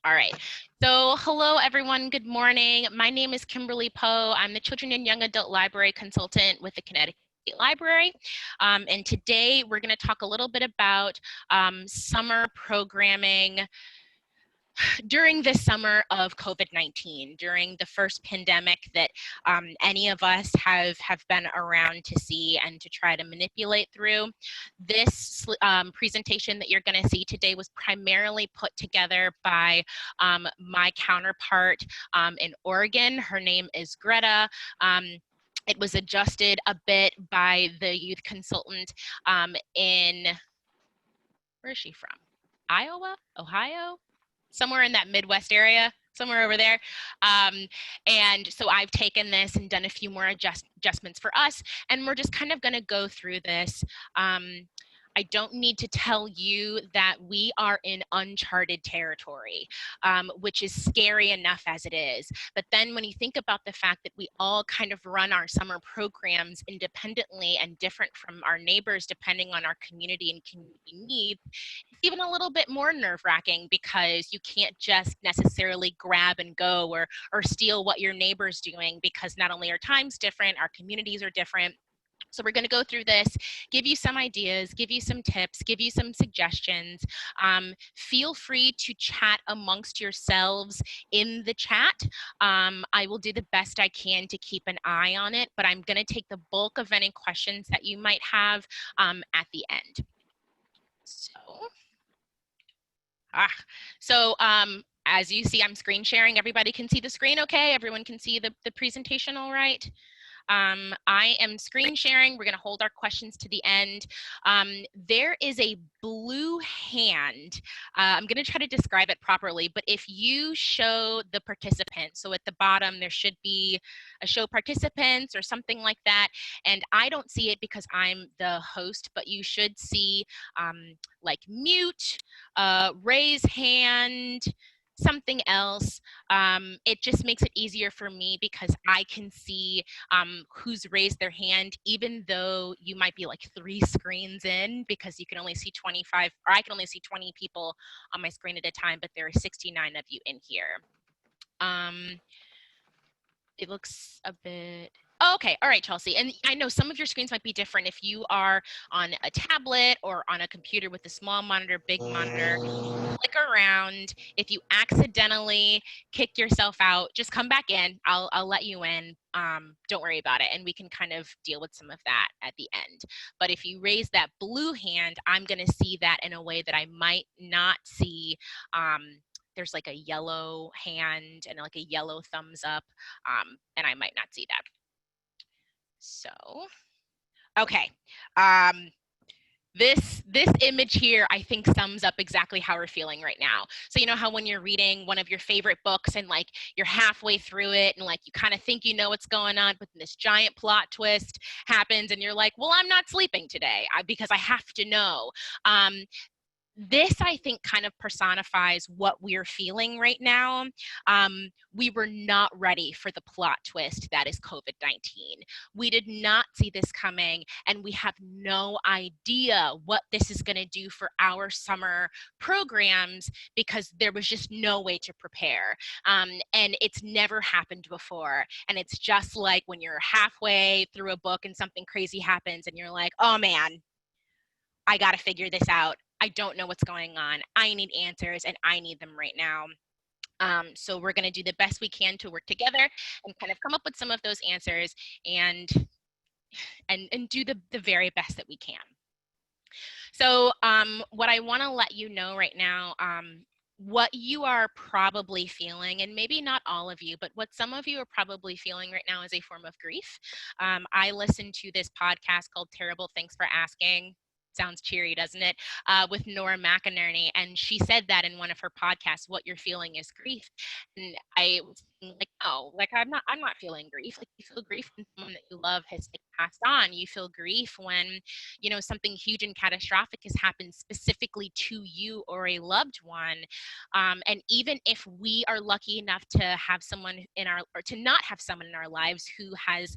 All right. So hello, everyone. Good morning. My name is Kimberly Poe. I'm the Children and Young Adult Library Consultant with the Connecticut State Library. And today we're going to talk a little bit about summer programming during this summer of COVID-19, during the first pandemic that any of us have been around to see and to try to manipulate through. This presentation that you're going to see today was primarily put together by my counterpart in Oregon. Her name is Greta. It was adjusted a bit by the youth consultant in, where is she from? Iowa? Ohio? Somewhere in that Midwest area, somewhere over there. And so I've taken this and done a few more adjustments for us, and we're just kind of going to go through this. I don't need to tell you that we are in uncharted territory, which is scary enough as it is. But then when you think about the fact that we all kind of run our summer programs independently and different from our neighbors, depending on our community and community needs, it's even a little bit more nerve-wracking because you can't just necessarily grab and go or steal what your neighbor's doing, because not only are times different, our communities are different. So we're going to go through this, give you some ideas, give you some tips, give you some suggestions. Feel free to chat amongst yourselves in the chat. I will do the best I can to keep an eye on it, but I'm going to take the bulk of any questions that you might have at the end. So as you see, I'm screen sharing. Everybody can see the screen okay? Everyone can see the presentation all right? I am screen sharing. We're going to hold our questions to the end. There is a blue hand. I'm going to try to describe it properly, but if you show the participant, so at the bottom there should be a show participants or something like that, and I don't see it because I'm the host, but you should see like mute, raise hand, something else. It just makes it easier for me because I can see who's raised their hand, even though you might be like 3 screens in, because you can only see 25, or I can only see 20 people on my screen at a time, but there are 69 of you in here. It looks a bit... Oh, okay, all right, Chelsea. And I know some of your screens might be different if you are on a tablet or on a computer with a small monitor, big monitor. Click around. If you accidentally kick yourself out, just come back in. I'll let you in. Don't worry about it, and we can kind of deal with some of that at the end. But if you raise that blue hand, I'm going to see that in a way that I might not see. There's like a yellow hand and like a yellow thumbs up, and I might not see that. So, okay. This image here, I think, sums up exactly how we're feeling right now. So you know how when you're reading one of your favorite books and like you're halfway through it and like you kind of think you know what's going on, but this giant plot twist happens and you're like, well, I'm not sleeping today because I have to know. This, I think, kind of personifies what we're feeling right now. We were not ready for the plot twist that is COVID-19. We did not see this coming, and we have no idea what this is going to do for our summer programs because there was just no way to prepare. And it's never happened before. And it's just like when you're halfway through a book and something crazy happens and you're like, oh man, I got to figure this out. I don't know what's going on. I need answers and I need them right now. So we're going to do the best we can to work together and kind of come up with some of those answers and do the very best that we can. So what I want to let you know right now, what you are probably feeling, and maybe not all of you, but what some of you are probably feeling right now is a form of grief. I listened to this podcast called Terrible Thanks for Asking. Sounds cheery, doesn't it? With Nora McInerney, and she said that in one of her podcasts, what you're feeling is grief. And I was like, no, like I'm not feeling grief. Like you feel grief when someone that you love has passed on. You feel grief when, you know, something huge and catastrophic has happened specifically to you or a loved one. And even if we are lucky enough to have someone in our, or to not have someone in our lives who has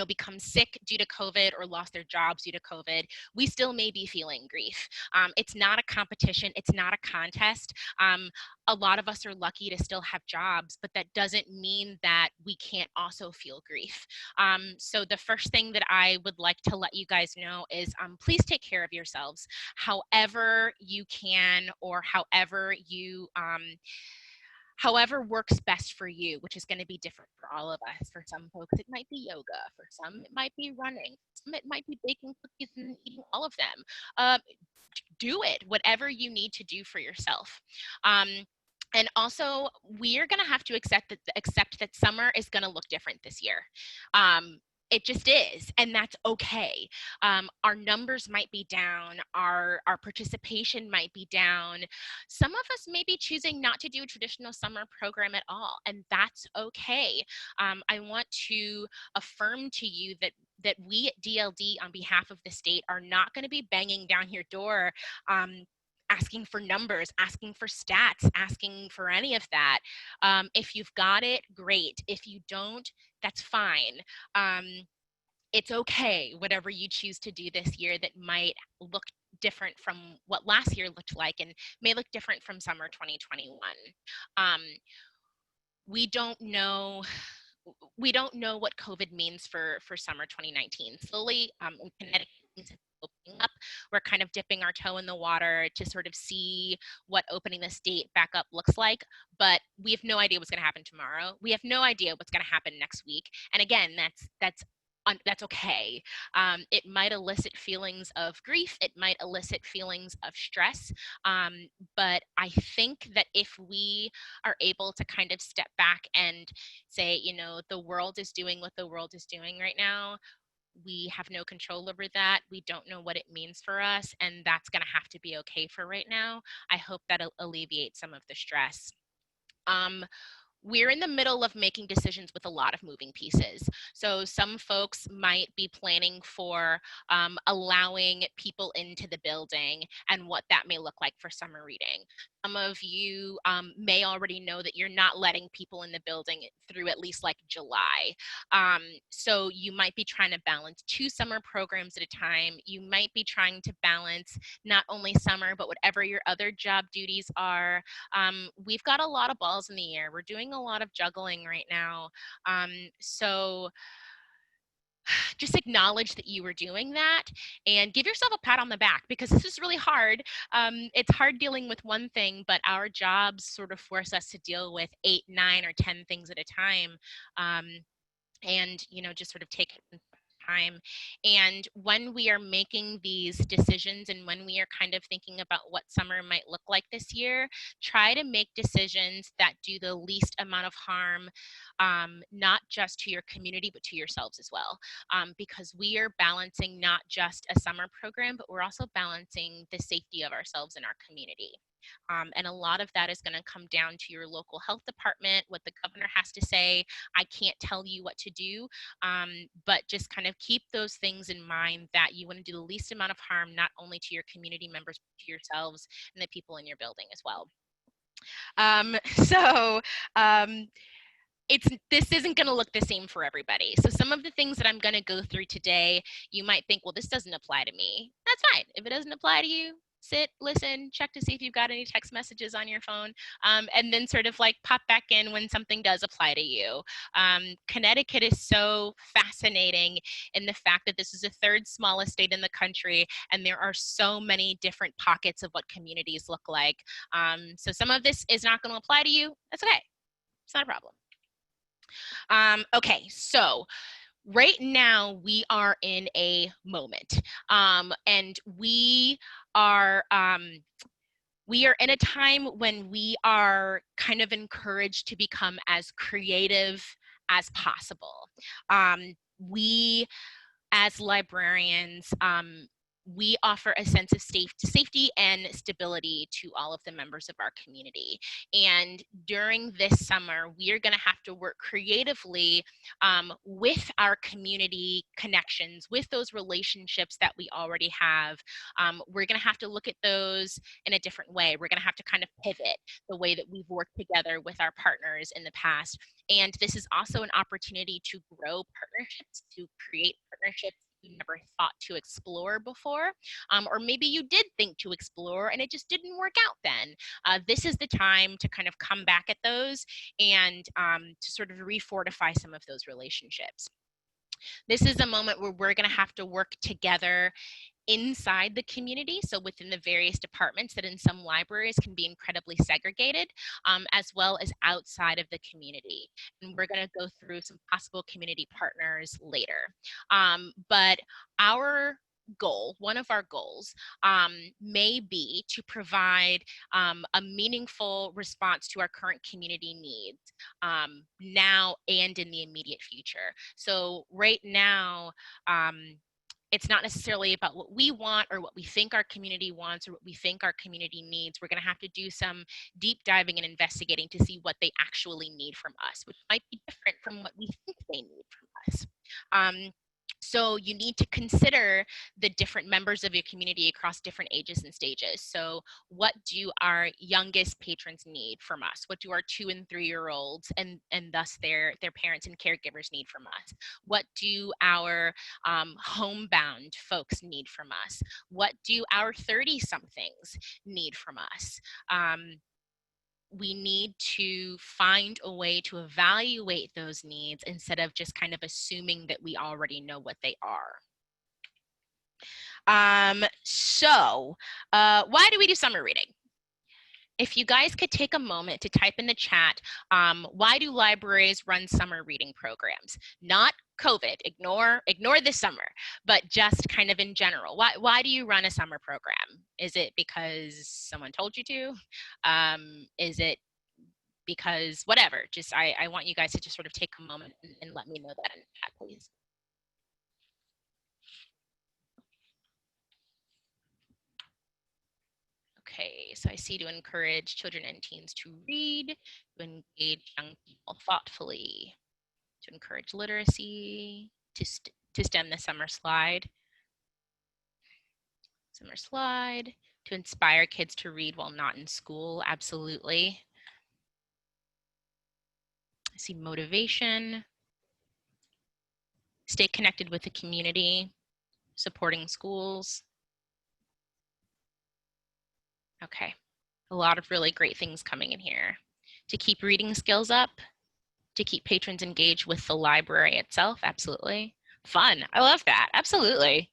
become sick due to COVID or lost their jobs due to COVID, we still may be feeling grief. It's not a competition. It's not a contest. A lot of us are lucky to still have jobs, but that doesn't mean that we can't also feel grief. So the first thing that I would like to let you guys know is please take care of yourselves however you can, or however works best for you, which is going to be different for all of us. For some folks, it might be yoga. For some, it might be running. For some, it might be baking cookies and eating all of them. Do it, whatever you need to do for yourself. And also, we're going to have to accept that summer is going to look different this year. It just is, and that's okay. Our numbers might be down, our participation might be down. Some of us may be choosing not to do a traditional summer program at all, and that's okay. I want to affirm to you that we at DLD, on behalf of the state, are not going to be banging down your door asking for numbers, asking for stats, asking for any of that. If you've got it, great. If you don't, that's fine. It's okay, whatever you choose to do this year that might look different from what last year looked like and may look different from summer 2021. We don't know what COVID means for summer 2019. Slowly, in Connecticut, things have been opening up. We're kind of dipping our toe in the water to sort of see what opening the state back up looks like, but we have no idea what's going to happen tomorrow. We have no idea what's going to happen next week. And again, that's okay. It might elicit feelings of grief. It might elicit feelings of stress. But I think that if we are able to kind of step back and say, the world is doing what the world is doing right now. We have no control over that. We don't know what it means for us, and that's going to have to be okay for right now. I hope that'll alleviate some of the stress. We're in the middle of making decisions with a lot of moving pieces. So some folks might be planning for allowing people into the building and what that may look like for summer reading. Some of you may already know that you're not letting people in the building through at least like July. So you might be trying to balance 2 summer programs at a time. You might be trying to balance not only summer, but whatever your other job duties are. We've got a lot of balls in the air. We're doing a lot of juggling right now. So just acknowledge that you were doing that and give yourself a pat on the back, because this is really hard. It's hard dealing with one thing, but our jobs sort of force us to deal with 8, 9, or 10 things at a time. And just sort of take it time. And when we are making these decisions and when we are kind of thinking about what summer might look like this year, try to make decisions that do the least amount of harm, not just to your community, but to yourselves as well. Because we are balancing not just a summer program, but we're also balancing the safety of ourselves and our community. And a lot of that is going to come down to your local health department, what the governor has to say. I can't tell you what to do, but just kind of keep those things in mind, that you want to do the least amount of harm, not only to your community members, but to yourselves and the people in your building as well. So this isn't going to look the same for everybody. So some of the things that I'm going to go through today, you might think, well, this doesn't apply to me. That's fine. If it doesn't apply to you, sit, listen, check to see if you've got any text messages on your phone, and then sort of like pop back in when something does apply to you. Connecticut is so fascinating in the fact that this is the 3rd smallest state in the country, and there are so many different pockets of what communities look like. So some of this is not going to apply to you. That's okay. It's not a problem. Okay, so right now we are in a moment, and we are in a time when we are kind of encouraged to become as creative as possible. We, as librarians, we offer a sense of safety and stability to all of the members of our community. And during this summer, we are going to have to work creatively with our community connections, with those relationships that we already have. We're going to have to look at those in a different way. We're going to have to kind of pivot the way that we've worked together with our partners in the past. And this is also an opportunity to grow partnerships, to create partnerships you never thought to explore before, or maybe you did think to explore and it just didn't work out then. This is the time to kind of come back at those and to sort of refortify some of those relationships. This is a moment where we're going to have to work together inside the community, so within the various departments that in some libraries can be incredibly segregated, as well as outside of the community. And we're going to go through some possible community partners later. But our goal, one of our goals, may be to provide a meaningful response to our current community needs now and in the immediate future. So right now, it's not necessarily about what we want or what we think our community wants or what we think our community needs. We're going to have to do some deep diving and investigating to see what they actually need from us, which might be different from what we think they need from us. So you need to consider the different members of your community across different ages and stages. So what do our youngest patrons need from us? What do our 2- and 3-year-olds and thus their parents and caregivers need from us? What do our homebound folks need from us? What do our 30-somethings need from us? We need to find a way to evaluate those needs instead of just kind of assuming that we already know what they are. Why do we do summer reading? If you guys could take a moment to type in the chat, why do libraries run summer reading programs? Not COVID, ignore this summer, but just kind of in general. Why do you run a summer program? Is it because someone told you to? Is it because whatever? Just I want you guys to just sort of take a moment and let me know that in the chat, please. Okay, so I see to encourage children and teens to read, to engage young people thoughtfully, to encourage literacy, to stem the summer slide. Summer slide, to inspire kids to read while not in school, absolutely. I see motivation, stay connected with the community, supporting schools. Okay, a lot of really great things coming in here. To keep reading skills up, to keep patrons engaged with the library itself, absolutely. Fun, I love that, absolutely.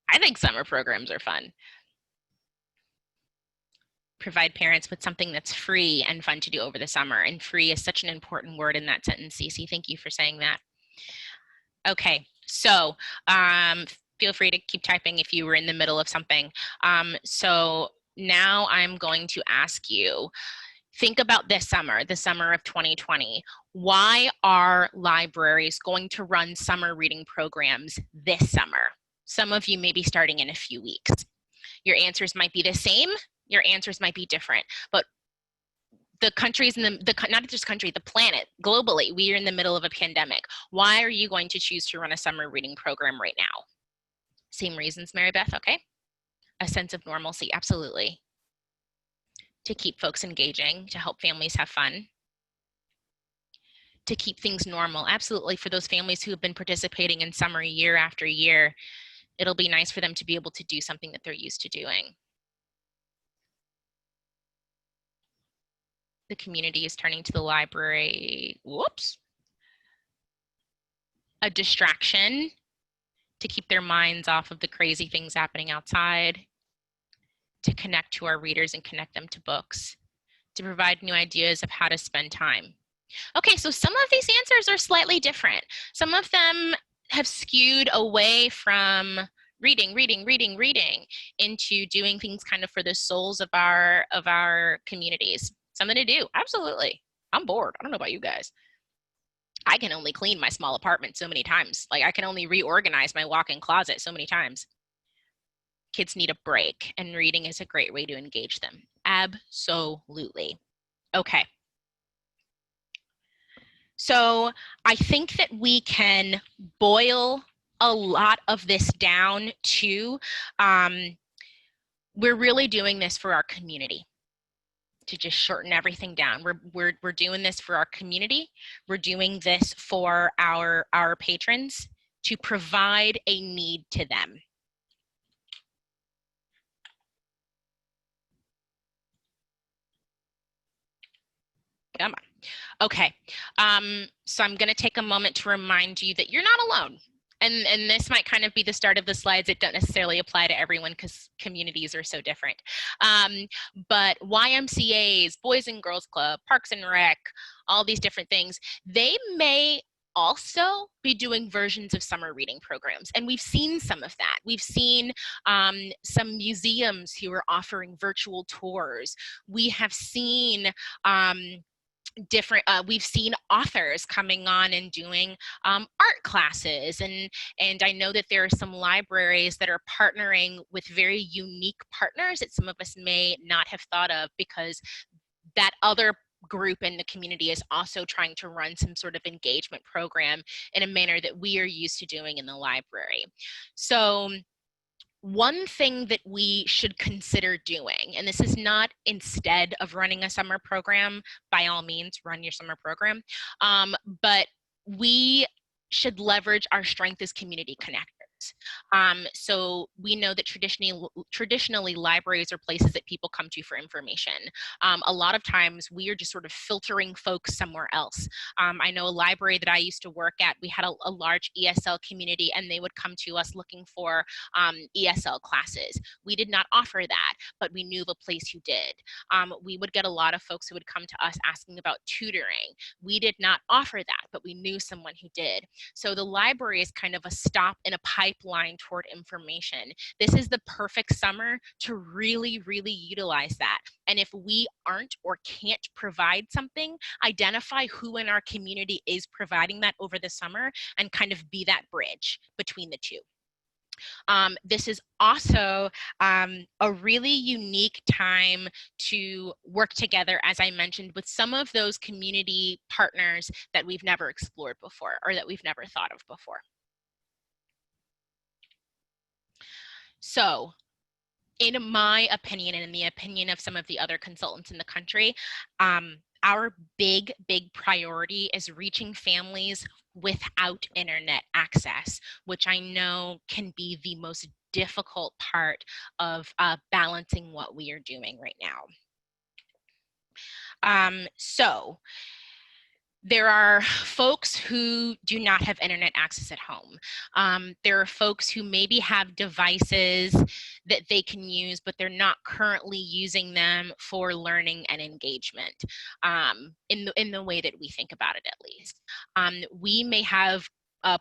I think summer programs are fun. Provide parents with something that's free and fun to do over the summer, and free is such an important word in that sentence, Cece, thank you for saying that. Okay, so feel free to keep typing if you were in the middle of something. So now I'm going to ask you, think about this summer, the summer of 2020. Why are libraries going to run summer reading programs this summer? Some of you may be starting in a few weeks. Your answers might be the same, your answers might be different, but the countries in not just country, the planet, globally, we are in the middle of a pandemic. Why are you going to choose to run a summer reading program right now? Same reasons, Mary Beth, okay? A sense of normalcy, absolutely. To keep folks engaging, to help families have fun. To keep things normal, absolutely. For those families who have been participating in summer year after year, it'll be nice for them to be able to do something that they're used to doing. The community is turning to the library, whoops, a distraction to keep their minds off of the crazy things happening outside, to connect to our readers and connect them to books, to provide new ideas of how to spend time. Okay, so some of these answers are slightly different. Some of them have skewed away from reading into doing things kind of for the souls of our communities. Something to do, absolutely. I'm bored, I don't know about you guys. I can only clean my small apartment so many times. Like I can only reorganize my walk-in closet so many times. kids need a break, and reading is a great way to engage them. Absolutely. Okay. So I think that we can boil a lot of this down to we're really doing this for our community. To just shorten everything down, we're doing this for our community. We're doing this for our patrons to provide a need to them. Come on. Okay, so I'm going to take a moment to remind you that you're not alone. And this might kind of be the start of the slides. It don't necessarily apply to everyone because communities are so different. But YMCAs, Boys and Girls Club, Parks and Rec, all these different things, they may also be doing versions of summer reading programs. And we've seen some of that. We've seen some museums who are offering virtual tours. We have seen we've seen authors coming on and doing art classes, and I know that there are some libraries that are partnering with very unique partners that some of us may not have thought of, because that other group in the community is also trying to run some sort of engagement program in a manner that we are used to doing in the library. So one thing that we should consider doing, and this is not instead of running a summer program, by all means, run your summer program, but we should leverage our strength as community connectors. So we know that traditionally libraries are places that people come to for information. A lot of times we are just sort of filtering folks somewhere else. I know a library that I used to work at, we had a large ESL community, and they would come to us looking for ESL classes. We did not offer that, but we knew of a place who did. We would get a lot of folks who would come to us asking about tutoring. We did not offer that, but we knew someone who did. So the library is kind of a stop in a pipeline toward information. This is the perfect summer to really, really utilize that. And if we aren't or can't provide something, identify who in our community is providing that over the summer and kind of be that bridge between the two. This is also a really unique time to work together, as I mentioned, with some of those community partners that we've never explored before or that we've never thought of before. So, in my opinion, and in the opinion of some of the other consultants in the country, our big priority is reaching families without internet access, which I know can be the most difficult part of balancing what we are doing right now. So there are folks who do not have internet access at home. There are folks who maybe have devices that they can use, but they're not currently using them for learning and engagement in the way that we think about it, at least. We may have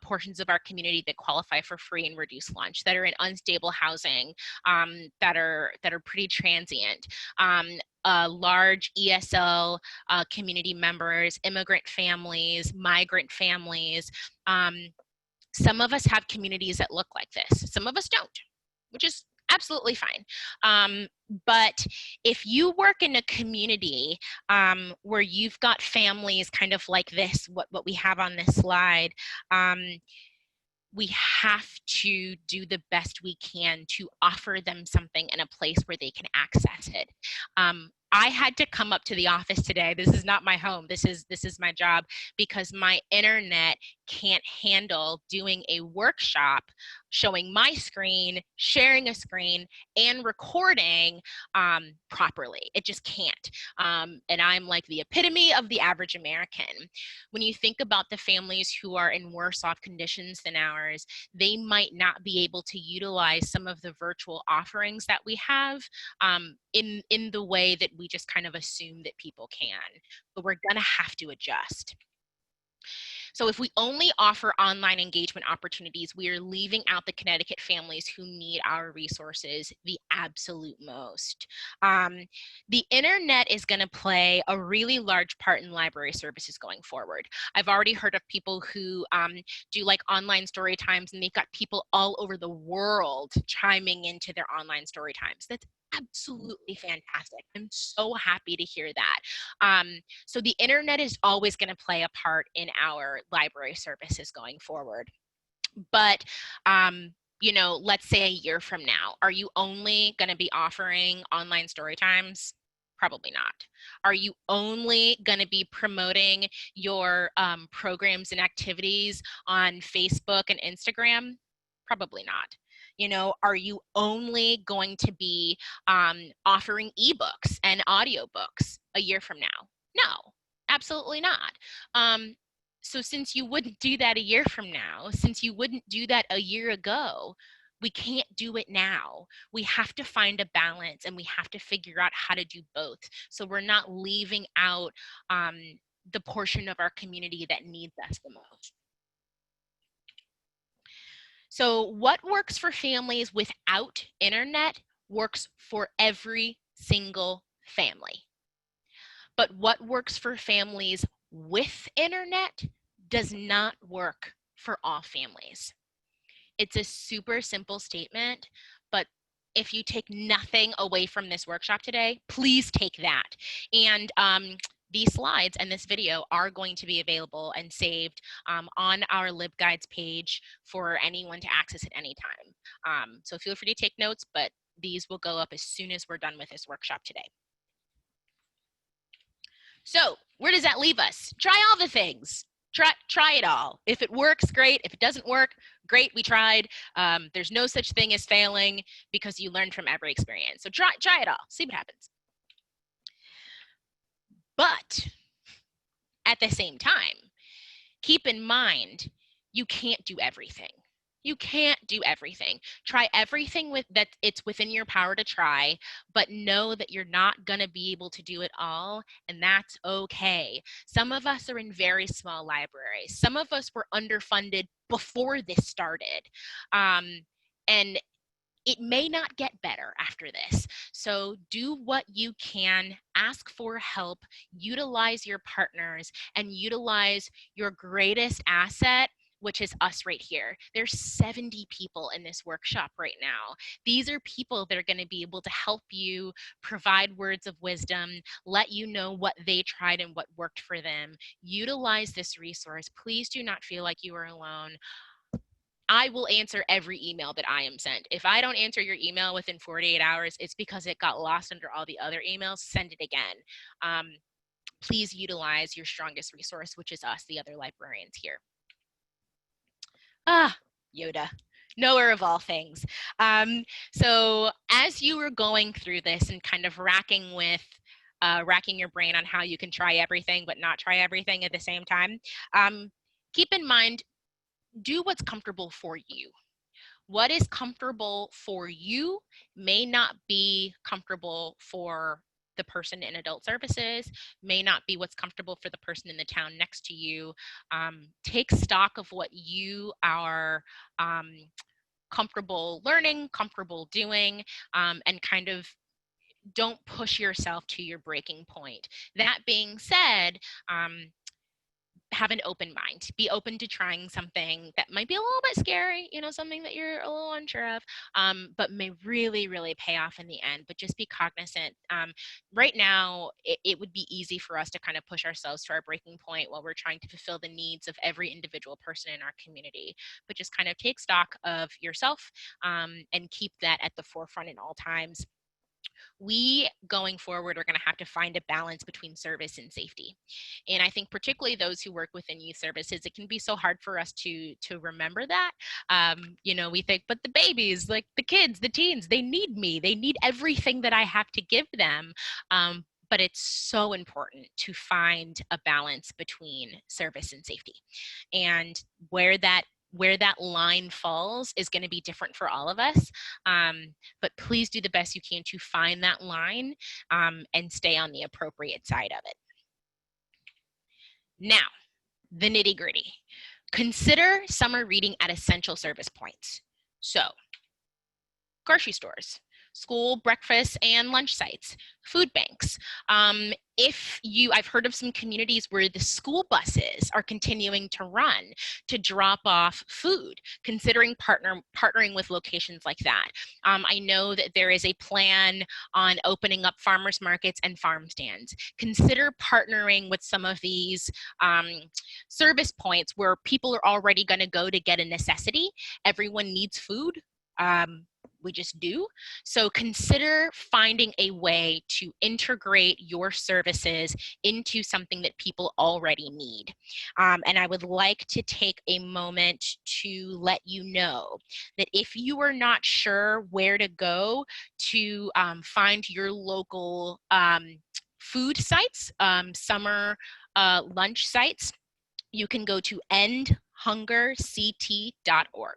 portions of our community that qualify for free and reduced lunch, that are in unstable housing, that are pretty transient. Large ESL community members, immigrant families, migrant families. Some of us have communities that look like this. Some of us don't, which is absolutely fine. But if you work in a community where you've got families kind of like this, what we have on this slide, we have to do the best we can to offer them something in a place where they can access it. I had to come up to the office today. This is not my home. This is my job, because my internet can't handle doing a workshop, showing my screen, sharing a screen, and recording properly. It just can't. And I'm like the epitome of the average American. When you think about the families who are in worse off conditions than ours, they might not be able to utilize some of the virtual offerings that we have in the way that we just kind of assume that people can. But we're gonna have to adjust. So if we only offer online engagement opportunities, we are leaving out the Connecticut families who need our resources the absolute most. The internet is going to play a really large part in library services going forward. I've already heard of people who do like online story times, and they've got people all over the world chiming into their online story times. That's absolutely fantastic. I'm so happy to hear that. So the internet is always going to play a part in our library services going forward. But you know, let's say a year from now, are you only going to be offering online story times? Probably not. Are you only going to be promoting your programs and activities on Facebook and Instagram? Probably not. You know, are you only going to be offering ebooks and audiobooks a year from now? No, absolutely not. So since you wouldn't do that a year from now, since you wouldn't do that a year ago, we can't do it now. We have to find a balance, and we have to figure out how to do both. So we're not leaving out the portion of our community that needs us the most. So what works for families without internet works for every single family. But what works for families with internet does not work for all families. It's a super simple statement, but if you take nothing away from this workshop today, please take that. And these slides and this video are going to be available and saved on our LibGuides page for anyone to access at any time. So feel free to take notes, but these will go up as soon as we're done with this workshop today. So where does that leave us? Try all the things. Try it all. If it works, great. If it doesn't work, great, we tried. There's no such thing as failing because you learn from every experience. So try it all, see what happens. But at the same time, keep in mind, you can't do everything. You can't do everything. Try everything with that it's within your power to try, but know that you're not going to be able to do it all, and that's okay. Some of us are in very small libraries. Some of us were underfunded before this started. And it may not get better after this. So do what you can, ask for help, utilize your partners, and utilize your greatest asset, which is us right here. There's 70 people in this workshop right now. These are people that are going to be able to help you, provide words of wisdom, let you know what they tried and what worked for them. Utilize this resource. Please do not feel like you are alone. I will answer every email that I am sent. If I don't answer your email within 48 hours, it's because it got lost under all the other emails. Send it again. Please utilize your strongest resource, which is us, the other librarians here. Yoda, knower of all things. So as you were going through this and kind of racking your brain on how you can try everything but not try everything at the same time, keep in mind, do what's comfortable for you. What is comfortable for you may not be comfortable for the person in adult services, may not be what's comfortable for the person in the town next to you. Take stock of what you are comfortable learning, comfortable doing, and kind of don't push yourself to your breaking point. That being said, have an open mind. Be open to trying something that might be a little bit scary, you know, something that you're a little unsure of, but may really, really pay off in the end. But just be cognizant. Right now, it would be easy for us to kind of push ourselves to our breaking point while we're trying to fulfill the needs of every individual person in our community. But just kind of take stock of yourself and keep that at the forefront in all times. We going forward are going to have to find a balance between service and safety. And I think particularly those who work within youth services, it can be so hard for us to remember that. You know, we think, but the babies, like the kids, the teens, they need me. They need everything that I have to give them. But it's so important to find a balance between service and safety. And where that line falls is going to be different for all of us. But please do the best you can to find that line and stay on the appropriate side of it. Now, the nitty-gritty. Consider summer reading at essential service points. So, grocery stores, school breakfast and lunch sites, food banks. I've heard of some communities where the school buses are continuing to run to drop off food, considering partnering with locations like that. I know that there is a plan on opening up farmers markets and farm stands. Consider partnering with some of these service points where people are already going to go to get a necessity. Everyone needs food. We just do. So consider finding a way to integrate your services into something that people already need. And I would like to take a moment to let you know that if you are not sure where to go to find your local food sites, summer lunch sites, you can go to endhungerct.org.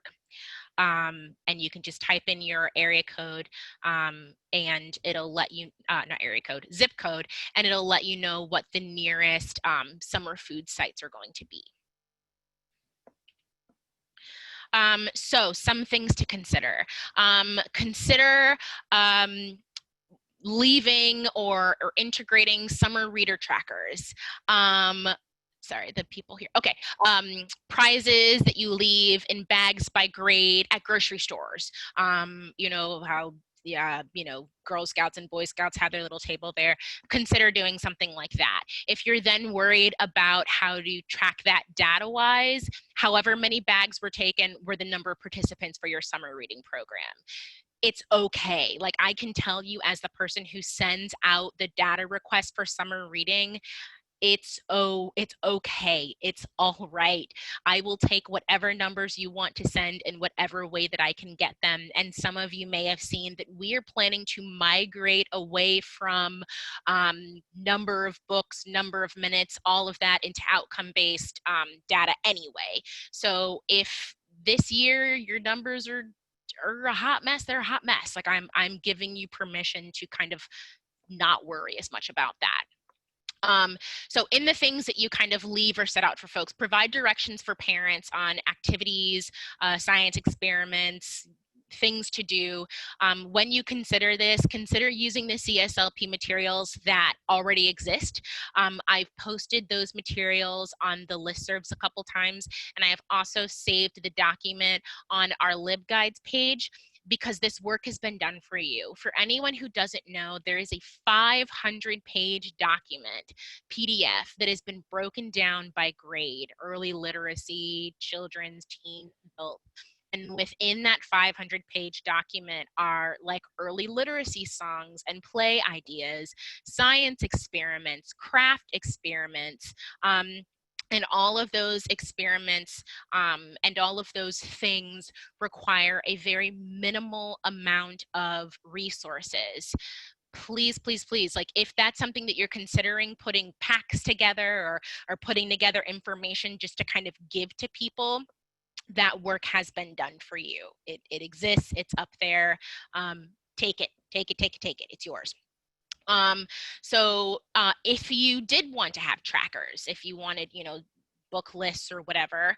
And you can just type in your area code and it'll let you, not area code, zip code, and it'll let you know what the nearest summer food sites are going to be. So some things to consider. Consider leaving or integrating summer reader trackers. Sorry, the people here. Okay. Prizes that you leave in bags by grade at grocery stores. You know how, yeah, you know, Girl Scouts and Boy Scouts have their little table there. Consider doing something like that. If you're then worried about how to track that data-wise, however many bags were taken were the number of participants for your summer reading program. It's okay. Like, I can tell you as the person who sends out the data request for summer reading, it's okay. It's all right. I will take whatever numbers you want to send in whatever way that I can get them. And some of you may have seen that we are planning to migrate away from number of books, number of minutes, all of that into outcome-based data anyway. So if this year your numbers are a hot mess, they're a hot mess. Like, I'm giving you permission to kind of not worry as much about that. So in the things that you kind of leave or set out for folks, provide directions for parents on activities, science experiments, things to do. When you consider this, consider using the CSLP materials that already exist. I've posted those materials on the listservs a couple times, and I have also saved the document on our LibGuides page, because this work has been done for you. For anyone who doesn't know, there is a 500-page document, PDF, that has been broken down by grade: early literacy, children's, teen, adult. And within that 500-page document are like early literacy songs and play ideas, science experiments, craft experiments, and all of those experiments and all of those things require a very minimal amount of resources. Please, please, please, like, if that's something that you're considering putting packs together or putting together information just to kind of give to people, that work has been done for you. It exists, it's up there. Take it, take it, take it, take it. It's yours. So if you did want to have trackers, if you wanted, you know, book lists or whatever,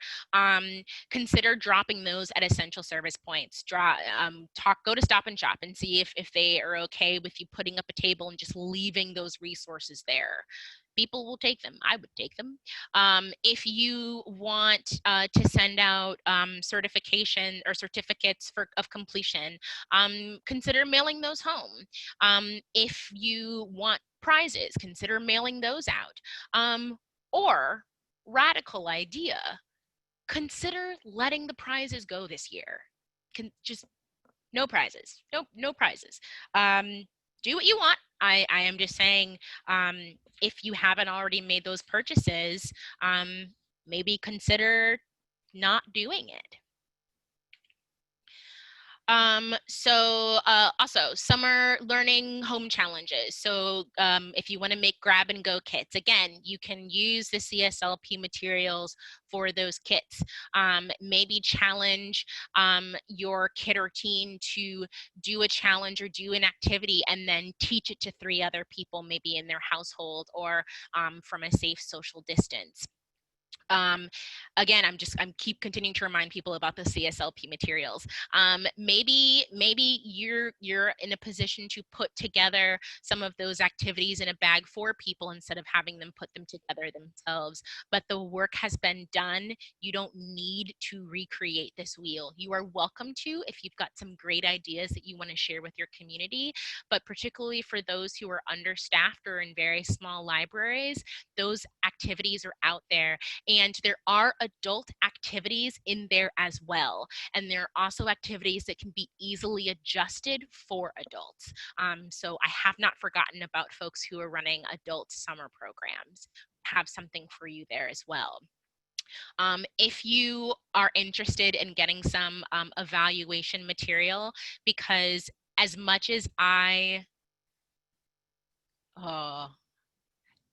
consider dropping those at essential service points. Go to Stop and Shop and see if they are okay with you putting up a table and just leaving those resources there. People will take them. I would take them. If you want to send out certification or certificates of completion, consider mailing those home. If you want prizes, consider mailing those out. Or, radical idea, consider letting the prizes go this year. Just no prizes. No prizes. Do what you want. I am just saying, if you haven't already made those purchases, maybe consider not doing it. Also summer learning home challenges. So if you want to make grab and go kits, again, you can use the CSLP materials for those kits. Maybe challenge your kid or teen to do a challenge or do an activity and then teach it to 3 other people, maybe in their household or from a safe social distance. Again, I'm keep continuing to remind people about the CSLP materials. Maybe you're in a position to put together some of those activities in a bag for people instead of having them put them together themselves. But the work has been done. You don't need to recreate this wheel. You are welcome to if you've got some great ideas that you want to share with your community. But particularly for those who are understaffed or in very small libraries, those activities are out there. And there are adult activities in there as well. And there are also activities that can be easily adjusted for adults. So I have not forgotten about folks who are running adult summer programs. Have something for you there as well. If you are interested in getting some evaluation material, because as much as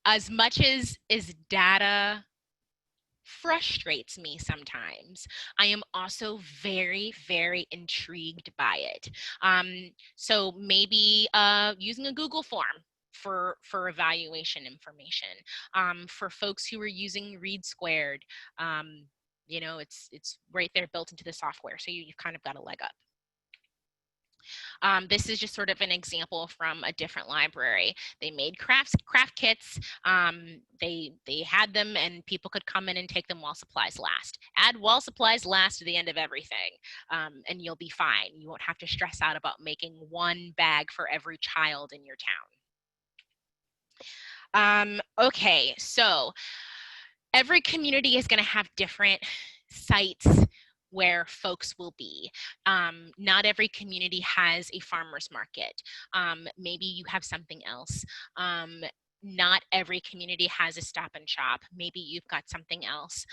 as much as data frustrates me sometimes, I am also very, very intrigued by it. So maybe using a Google form for evaluation information. For folks who are using Read Squared, you know, it's right there built into the software, so you've kind of got a leg up. This is just sort of an example from a different library. They made craft kits. They had them and people could come in and take them while supplies last. Add while supplies last to the end of everything, and you'll be fine. You won't have to stress out about making one bag for every child in your town. Okay, so every community is going to have different sites where folks will be. Not every community has a farmer's market. Maybe you have something else. Not every community has a stop and shop. Maybe you've got something else.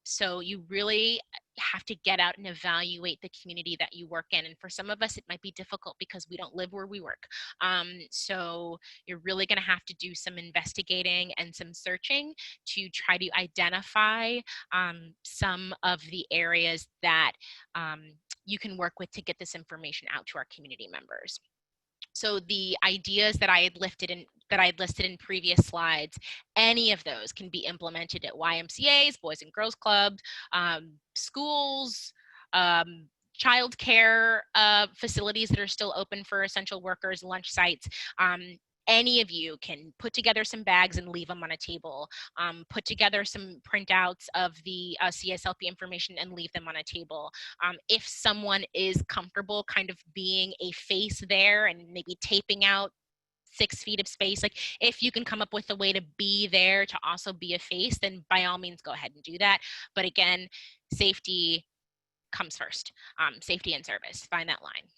So you really have to get out and evaluate the community that you work in. And for some of us, it might be difficult because we don't live where we work. So you're really going to have to do some investigating and some searching to try to identify some of the areas that you can work with to get this information out to our community members. So the ideas that I had listed in previous slides, any of those can be implemented at YMCA's, Boys and Girls Clubs, schools, child care facilities that are still open for essential workers, lunch sites. Any of you can put together some bags and leave them on a table, put together some printouts of the CSLP information and leave them on a table. If someone is comfortable kind of being a face there and maybe taping out 6 feet of space, like if you can come up with a way to be there to also be a face, then by all means go ahead and do that. But again, safety comes first. Safety and service, find that line.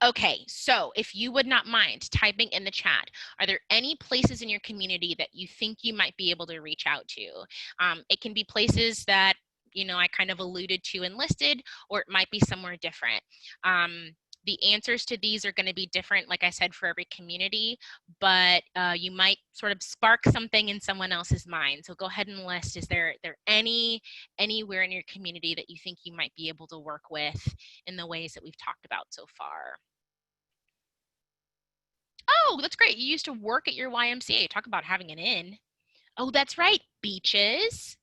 Okay, so if you would not mind typing in the chat, are there any places in your community that you think you might be able to reach out to? It can be places that, you know, I kind of alluded to and listed, or it might be somewhere different. The answers to these are going to be different, like I said, for every community, but you might sort of spark something in someone else's mind. So go ahead and list, is there anywhere in your community that you think you might be able to work with in the ways that we've talked about so far? Oh, that's great. You used to work at your YMCA. Talk about having an inn. Oh, that's right. Beaches,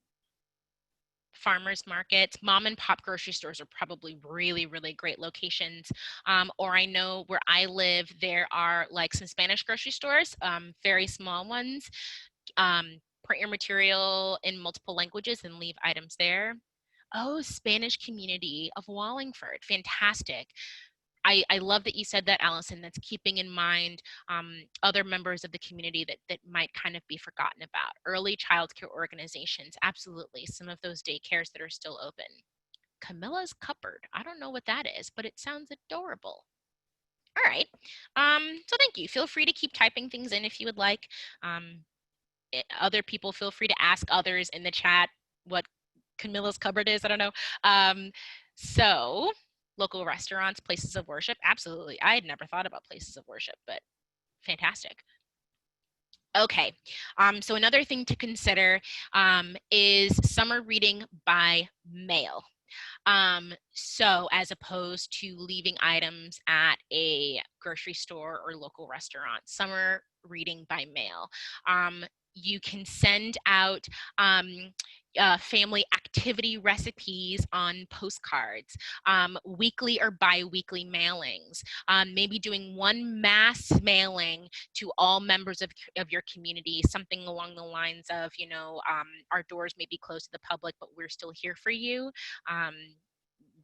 farmers markets, mom and pop grocery stores are probably really, really great locations. Or I know where I live, there are like some Spanish grocery stores, very small ones. Print your material in multiple languages and leave items there. Oh, Spanish community of Wallingford. Fantastic. I love that you said that, Allison. That's keeping in mind other members of the community that might kind of be forgotten about. Early childcare organizations, absolutely. Some of those daycares that are still open. Camilla's Cupboard. I don't know what that is, but it sounds adorable. All right. So thank you. Feel free to keep typing things in if you would like. Other people, feel free to ask others in the chat what Camilla's Cupboard is. I don't know. So local restaurants, places of worship, absolutely. I had never thought about places of worship, but fantastic. Okay, so another thing to consider is summer reading by mail. So as opposed to leaving items at a grocery store or local restaurant, summer reading by mail. You can send out family activity recipes on postcards, weekly or bi-weekly mailings, maybe doing one mass mailing to all members of your community, something along the lines of, our doors may be closed to the public, but we're still here for you.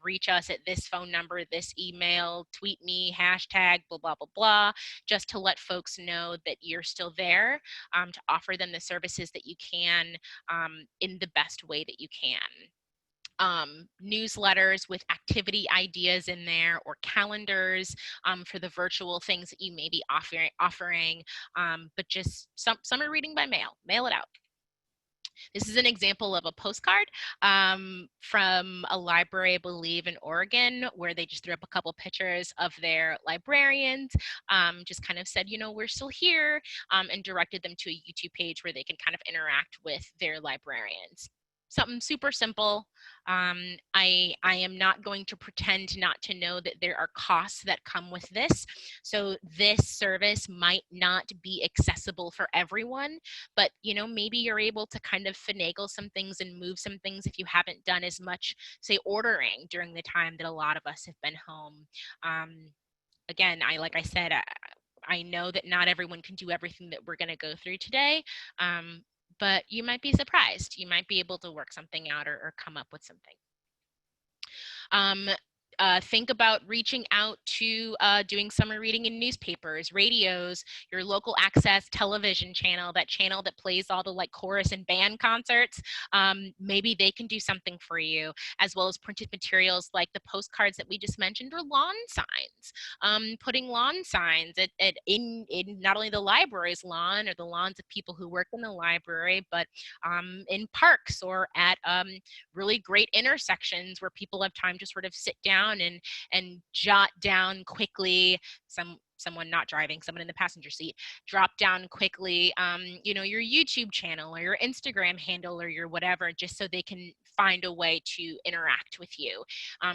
Reach us at this phone number, this email, tweet me, hashtag, blah, blah, blah, blah, just to let folks know that you're still there, to offer them the services that you can, in the best way that you can. Newsletters with activity ideas in there, or calendars for the virtual things that you may be offering, but just summer reading by mail it out. This is an example of a postcard from a library, I believe, in Oregon, where they just threw up a couple pictures of their librarians, just kind of said, we're still here, and directed them to a YouTube page where they can kind of interact with their librarians. Something super simple. I am not going to pretend not to know that there are costs that come with this. So this service might not be accessible for everyone, but maybe you're able to kind of finagle some things and move some things if you haven't done as much, say, ordering during the time that a lot of us have been home. Again, like I said, I know that not everyone can do everything that we're going to go through today, but you might be surprised. You might be able to work something out or come up with something. Think about reaching out to doing summer reading in newspapers, radios, your local access television channel, that channel that plays all the like chorus and band concerts. Maybe they can do something for you, as well as printed materials like the postcards that we just mentioned, or lawn signs. Putting lawn signs in not only the library's lawn or the lawns of people who work in the library, but in parks or at really great intersections where people have time to sort of sit down and jot down quickly, someone not driving, someone in the passenger seat, drop down quickly, your YouTube channel or your Instagram handle or your whatever, just so they can find a way to interact with you.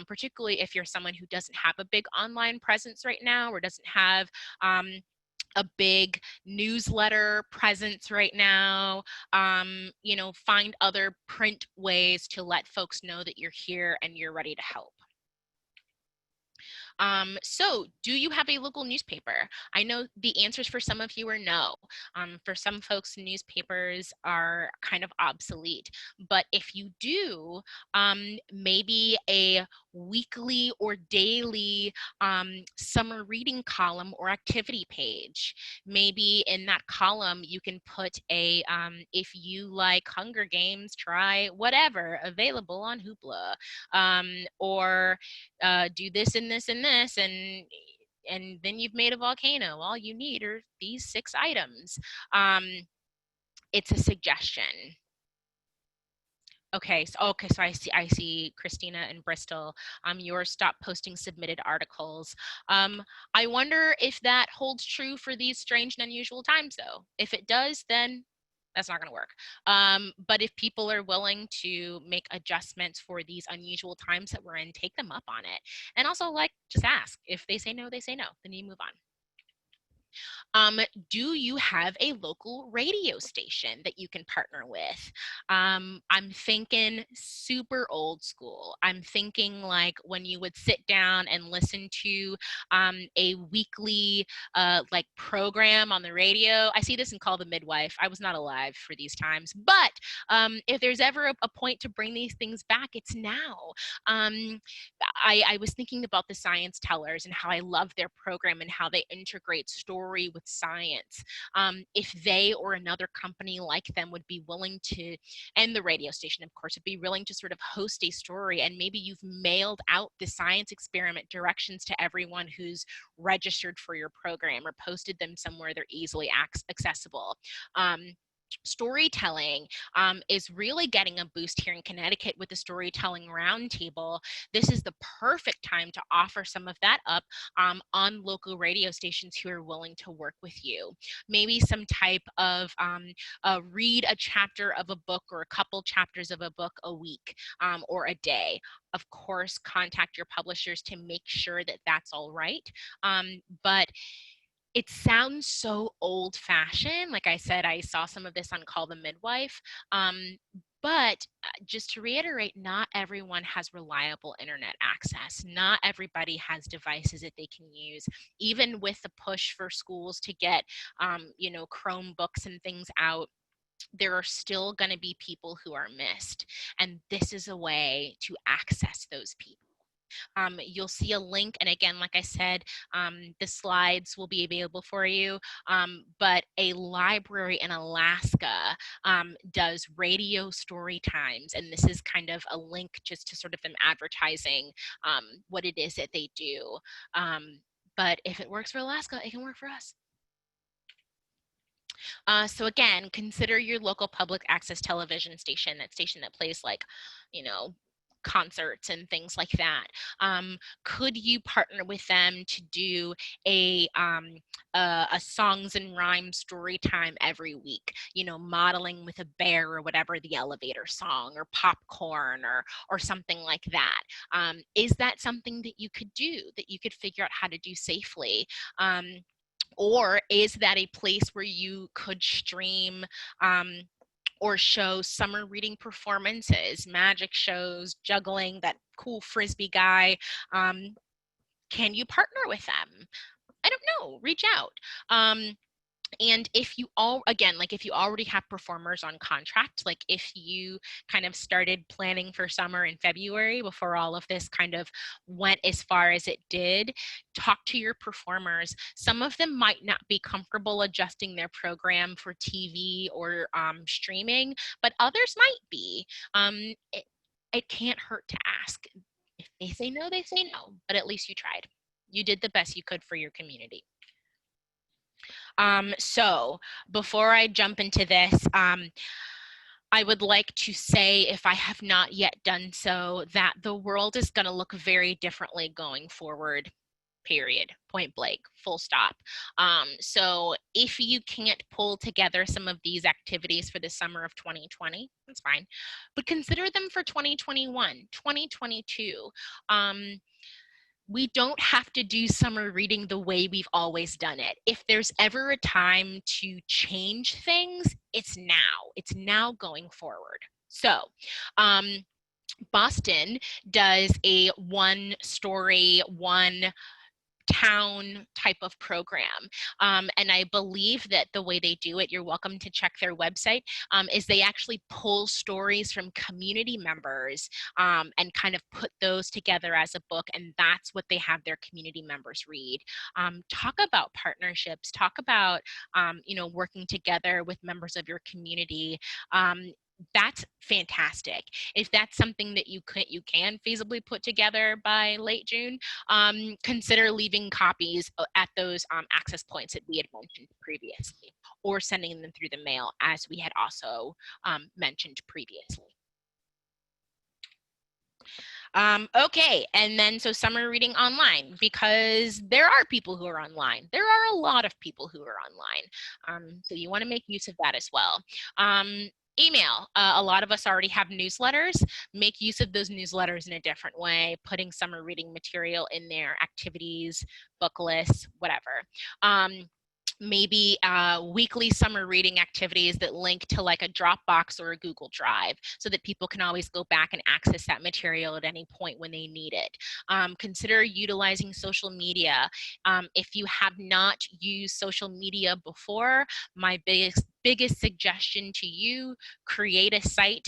Particularly if you're someone who doesn't have a big online presence right now, or doesn't have a big newsletter presence right now, find other print ways to let folks know that you're here and you're ready to help. So do you have a local newspaper? I know the answers for some of you are no. For some folks, newspapers are kind of obsolete, but if you do, maybe a weekly or daily summer reading column or activity page. Maybe in that column, you can put a, if you like Hunger Games, try whatever, available on Hoopla, or do this and this and this, and then you've made a volcano. All you need are these 6 items. It's a suggestion. Okay, so I see Christina in Bristol. Yours stop posting submitted articles. I wonder if that holds true for these strange and unusual times, though. If it does, then that's not going to work. But if people are willing to make adjustments for these unusual times that we're in, take them up on it. And also, just ask. If they say no, they say no. Then you move on. Do you have a local radio station that you can partner with? I'm thinking super old school. I'm thinking like when you would sit down and listen to a weekly program on the radio. I see this in Call the Midwife. I was not alive for these times, but if there's ever a point to bring these things back, it's now. I was thinking about the Science Tellers and how I love their program and how they integrate story with science. If they or another company like them would be willing to, and the radio station, of course, would be willing to sort of host a story, and maybe you've mailed out the science experiment directions to everyone who's registered for your program, or posted them somewhere they're easily accessible. Storytelling is really getting a boost here in Connecticut with the Storytelling Roundtable. This is the perfect time to offer some of that up on local radio stations who are willing to work with you. Maybe some type of read a chapter of a book or a couple chapters of a book a week or a day. Of course, contact your publishers to make sure that that's all right. But It sounds so old-fashioned. Like I said, I saw some of this on Call the Midwife. But just to reiterate, not everyone has reliable internet access. Not everybody has devices that they can use. Even with the push for schools to get, Chromebooks and things out, there are still going to be people who are missed. And this is a way to access those people. You'll see a link, and again, like I said, the slides will be available for you, but a library in Alaska does radio story times, and this is kind of a link just to sort of them advertising what it is that they do. But if it works for Alaska, it can work for us. So again, consider your local public access television station, that station that plays like, concerts and things like that. Could you partner with them to do a songs and rhyme story time every week? Modeling with a bear or whatever, the elevator song, or popcorn, or something like that. Is that something that you could do, that you could figure out how to do safely? Or is that a place where you could stream or show summer reading performances, magic shows, juggling, that cool frisbee guy? Can you partner with them? I don't know, reach out. And if you if you already have performers on contract, like if you kind of started planning for summer in February before all of this kind of went as far as it did, talk to your performers. Some of them might not be comfortable adjusting their program for TV or streaming, but others might be. It can't hurt to ask. If they say no, they say no, but at least you tried. You did the best you could for your community. So before I jump into this, I would like to say, if I have not yet done so, that the world is going to look very differently going forward, period, point blank, full stop. So if you can't pull together some of these activities for the summer of 2020, that's fine, but consider them for 2021, 2022. We don't have to do summer reading the way we've always done it. If there's ever a time to change things, it's now. It's now going forward. So, Boston does a one story, one town type of program. And I believe that the way they do it, you're welcome to check their website, is they actually pull stories from community members and kind of put those together as a book, and that's what they have their community members read. Talk about partnerships, talk about working together with members of your community. That's fantastic. If that's something that you can feasibly put together by late June, consider leaving copies at those access points that we had mentioned previously, or sending them through the mail, as we had also mentioned previously. Okay, and then so summer reading online, because there are people who are online. There are a lot of people who are online. So you want to make use of that as well. Email. A lot of us already have newsletters. Make use of those newsletters in a different way, putting summer reading material in there, activities, book lists, whatever. Maybe weekly summer reading activities that link to like a Dropbox or a Google Drive, so that people can always go back and access that material at any point when they need it. Consider utilizing social media. If you have not used social media before, my biggest suggestion to you, create a site,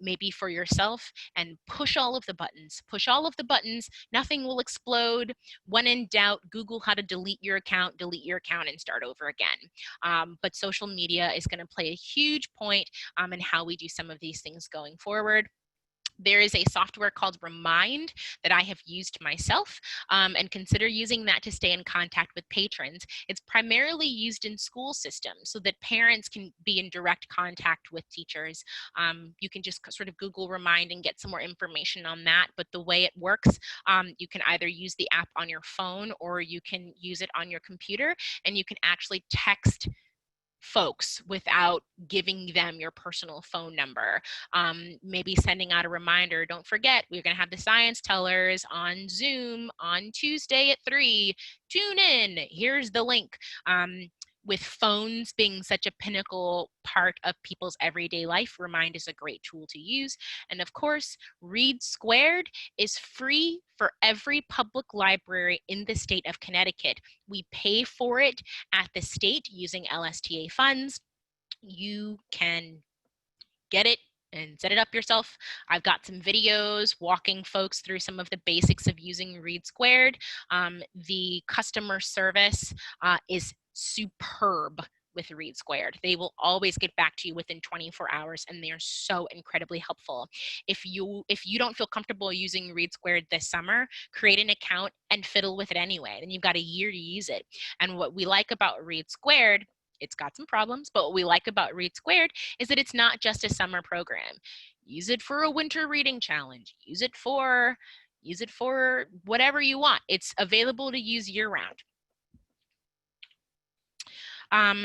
maybe for yourself, and push all of the buttons. Push all of the buttons. Nothing will explode. When in doubt, Google how to delete your account, and start over again. But social media is going to play a huge point in how we do some of these things going forward. There is a software called Remind that I have used myself, and consider using that to stay in contact with patrons. It's primarily used in school systems so that parents can be in direct contact with teachers. You can just sort of Google Remind and get some more information on that. But the way it works, you can either use the app on your phone or you can use it on your computer, and you can actually text folks without giving them your personal phone number. Maybe sending out a reminder, don't forget, we're going to have the science tellers on Zoom on Tuesday at 3. Tune in. Here's the link. With phones being such a pinnacle part of people's everyday life, Remind is a great tool to use. And of course, Read Squared is free for every public library in the state of Connecticut. We pay for it at the state using LSTA funds. You can get it and set it up yourself. I've got some videos walking folks through some of the basics of using Read Squared. The customer service is superb with Read Squared. They will always get back to you within 24 hours, and they are so incredibly helpful. If you don't feel comfortable using Read Squared this summer, create an account and fiddle with it anyway. Then you've got a year to use it. And what we like about Read Squared, it's got some problems, but what we like about Read Squared is that it's not just a summer program. Use it for a winter reading challenge. Use it for whatever you want. It's available to use year round.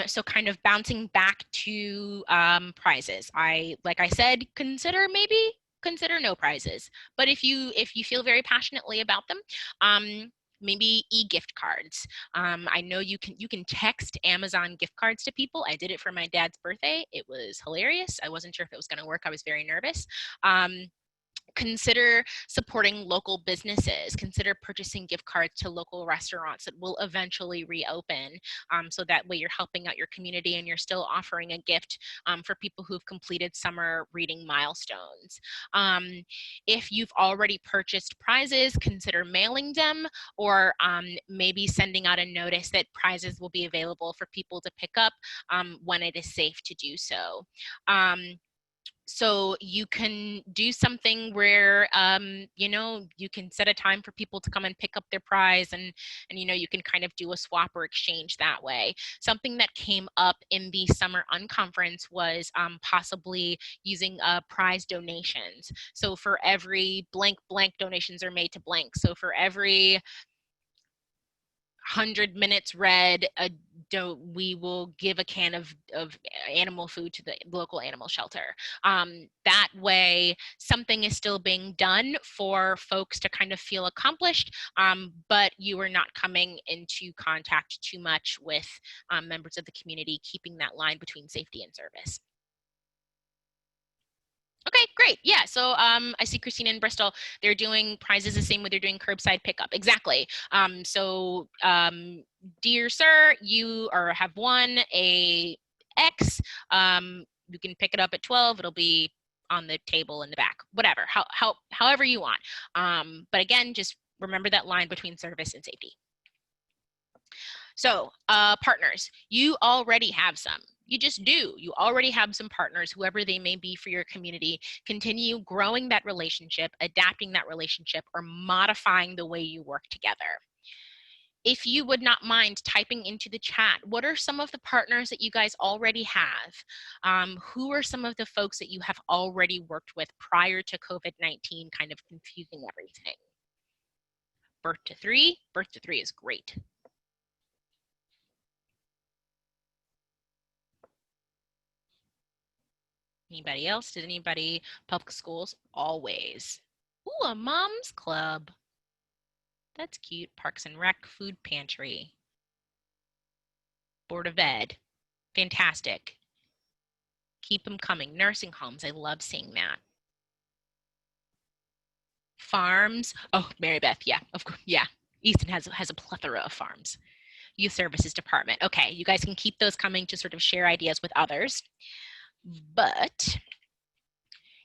So kind of bouncing back to prizes. Like I said, consider no prizes. But if you feel very passionately about them, maybe e-gift cards. I know you can text Amazon gift cards to people. I did it for my dad's birthday. It was hilarious. I wasn't sure if it was going to work. I was very nervous. Consider supporting local businesses. Consider purchasing gift cards to local restaurants that will eventually reopen. So that way you're helping out your community and you're still offering a gift for people who've completed summer reading milestones. If you've already purchased prizes, consider mailing them, or maybe sending out a notice that prizes will be available for people to pick up when it is safe to do so. So you can do something where, you can set a time for people to come and pick up their prize, and you can kind of do a swap or exchange that way. Something that came up in the summer unconference was possibly using prize donations. So for every blank donations are made to blank. So for every 100 minutes read, we will give a can of animal food to the local animal shelter. That way, something is still being done for folks to kind of feel accomplished, but you are not coming into contact too much with members of the community, keeping that line between safety and service. Okay, great. Yeah, so I see Christina in Bristol. They're doing prizes the same way they're doing curbside pickup. Exactly. Dear sir, you have won a X. You can pick it up at 12. It'll be on the table in the back. Whatever. However you want. But again, just remember that line between service and safety. So partners, you already have some. You just do. You already have some partners, whoever they may be for your community. Continue growing that relationship, adapting that relationship, or modifying the way you work together. If you would not mind typing into the chat, what are some of the partners that you guys already have? Who are some of the folks that you have already worked with prior to COVID-19 kind of confusing everything? Birth to three is great. Anybody else? Did anybody? Public schools? Always. Ooh, a mom's club. That's cute. Parks and Rec, food pantry. Board of Ed. Fantastic. Keep them coming. Nursing homes. I love seeing that. Farms. Oh, Mary Beth. Yeah, of course. Yeah. Easton has a plethora of farms. Youth Services Department. Okay, you guys can keep those coming to sort of share ideas with others. But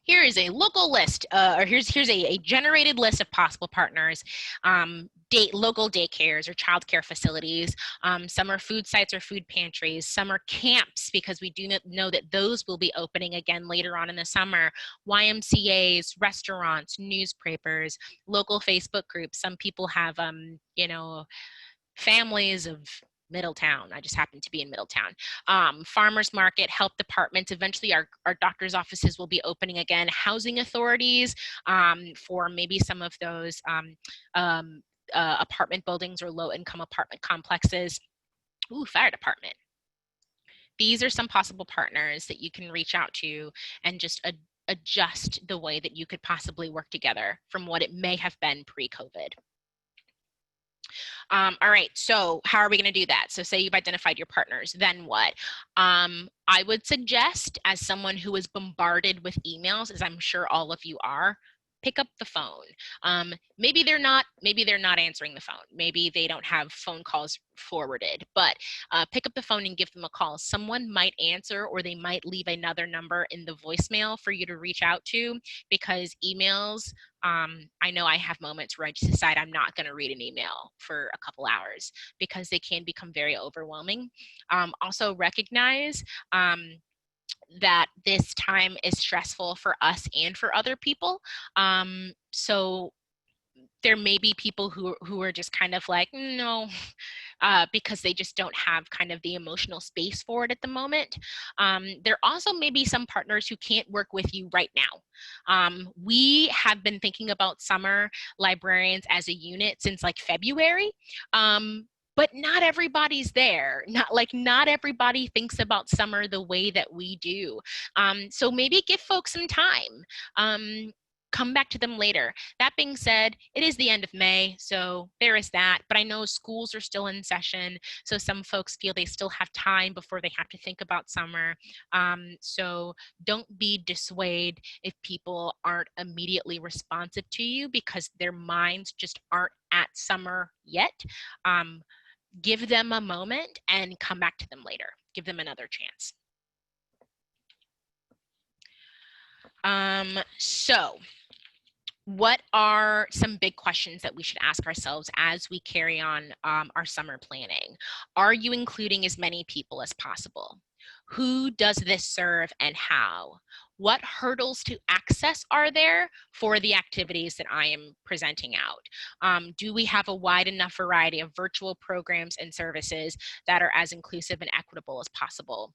here is a local list, or here's a generated list of possible partners. Local daycares or childcare facilities. Some are food sites or food pantries. Some are camps, because we do know that those will be opening again later on in the summer. YMCAs, restaurants, newspapers, local Facebook groups. Some people have, families of Middletown. I just happen to be in Middletown. Farmers market, health departments. Eventually our doctor's offices will be opening again. Housing authorities for maybe some of those apartment buildings or low income apartment complexes. Ooh, fire department. these are some possible partners that you can reach out to and just adjust the way that you could possibly work together from what it may have been pre-COVID. All right, so how are we going to do that? So say you've identified your partners, then what? I would suggest, as someone who is bombarded with emails, as I'm sure all of you are, pick up the phone. Maybe they're not answering the phone. Maybe they don't have phone calls forwarded, but pick up the phone and give them a call. Someone might answer, or they might leave another number in the voicemail for you to reach out to, because emails, I know I have moments where I just decide I'm not going to read an email for a couple hours because they can become very overwhelming. Also recognize that this time is stressful for us and for other people. So there may be people who are just kind of like, no, because they just don't have kind of the emotional space for it at the moment. There also may be some partners who can't work with you right now. We have been thinking about summer librarians as a unit since like February. But not everybody's there. Not everybody thinks about summer the way that we do. So maybe give folks some time. Come back to them later. That being said, it is the end of May, so there is that. But I know schools are still in session, so some folks feel they still have time before they have to think about summer. So don't be dissuaded if people aren't immediately responsive to you because their minds just aren't at summer yet. Give them a moment and come back to them later. Give them another chance. So what are some big questions that we should ask ourselves as we carry on our summer planning? Are you including as many people as possible? Who does this serve and how? What hurdles to access are there for the activities that I am presenting out? Do we have a wide enough variety of virtual programs and services that are as inclusive and equitable as possible?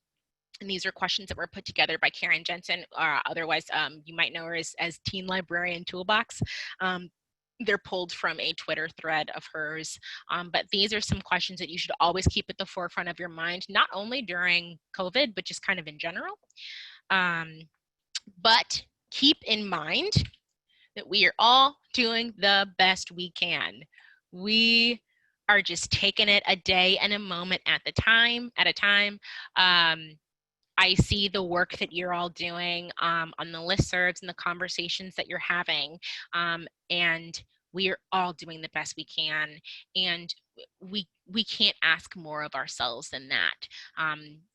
And these are questions that were put together by Karen Jensen, otherwise you might know her as Teen Librarian Toolbox. They're pulled from a Twitter thread of hers, but these are some questions that you should always keep at the forefront of your mind, not only during COVID, but just kind of in general. But keep in mind that we are all doing the best we can. We are just taking it a day and a moment at a time. I see the work that you're all doing on the listservs and the conversations that you're having, and we are all doing the best we can, and we can't ask more of ourselves than that.